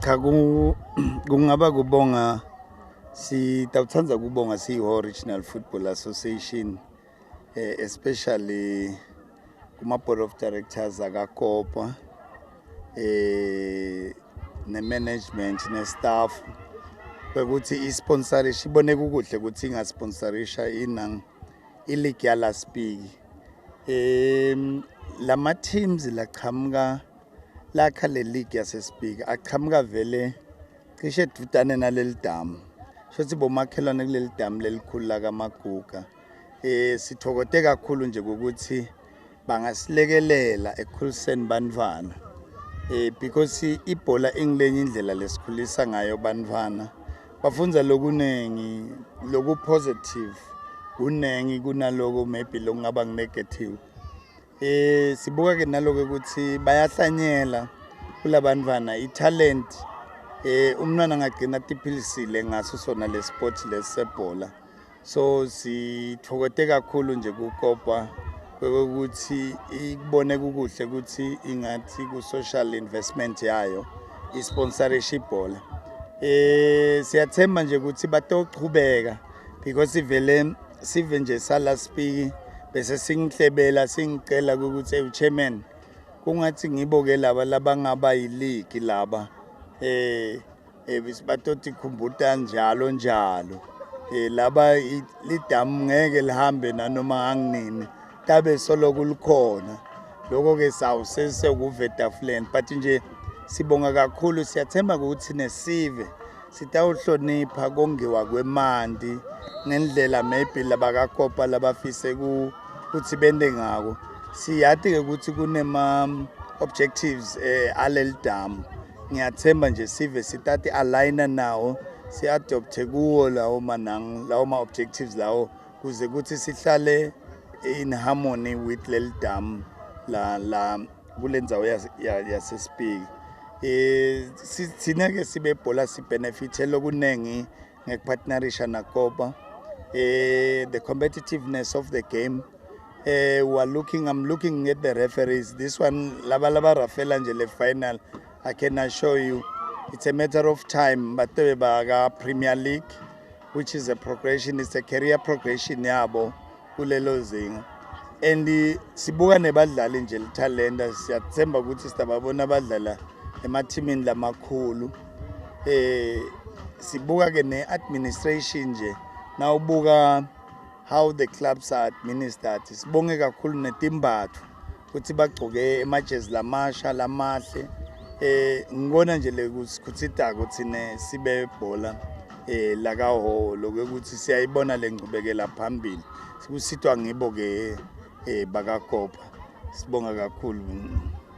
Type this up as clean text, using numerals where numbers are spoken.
Cha kungaba kubonga sitawuthanda kubonga siyi Regional Football Association especially kuma board of directors akaKopa ne-management ne-staff ukuthi i-sponsorship ibone kukuhle ukuthi ingasponsorisha i-league yaLaSpiki. Lama teams laqhamuka lakha le league yaseSpiki aqhamuka vele cishe dudane naleli damu shothi bomakhelwane kuleli damu lelikhulu lakaMaguga. Sithokote kakhulu nje ukuthi bangasilekelela ekukhuliseni bantwana because ibhola ingilenye indlela lesikhulisa ngayo bantwana bafunza lokunengi loku positive kunengi kunaloko maybe lokungaba negative. Sibuka ke naloko ukuthi bayahlanyela kulabantwana i-talent umntwana angagcina tiphilisile ngaso sona le sport lesebhola. So sithokote kakhulu nje kuKopa ukuthi ikubone kukuhle ukuthi ingathi ku social investment yayo isponsorisha ibhola. Siyathemba nje ukuthi batochubeka because vele sive nje saLaSpiki bese singihlebela singicela ukuthi uchairman kungathi ngiboke laba labangaba yi-league laba batothi khumbuta njalo laba lidamu ngeke lihambe nanoma anginini tabe solo kulikhona lokho ke sawusese kuvetafuleni but nje sibonga kakhulu siyathemba ukuthi nesive sitawuhlonipha kongiwa kwemanti ngendlela maybe labakaKopa labafise ukuthi bende ngako. Siyathi ke ukuthi kunema objectives aleli damu ngiyathemba nje sive sitati aligna nawo si-adopte kuwo lawo ma-objectives lawo kuze kuthi sihlale in harmony with leli damu la kulendzawo yaseSpiki. Thina ke sibe bhola si-benefit lokunengi ngekupartnerisha naKopa. The competitiveness of the game I'm looking at the referees. This one laba rafela nje le final I can assure you it's a matter of time but baka Premier League which is a progression, it's a career progression yabo kulelo zinga. And sibuka nebadlali nje lithalenta siyathemba ukuthi sitababona abadlala emathimini lamakhulu. Sibuka ke ne-administration nje nawubuka how the clubs are administered. Sibonge kakhulu netimbatho ukuthi bagcoke amajezi lamasha lamahle. Ngibona nje lekusikhutita ukuthi sibe bhola lakaholo ukuthi siyayibona lengqubekela phambili sikusitwa ngibo ke bakaKopa. Sibonga kakhulu.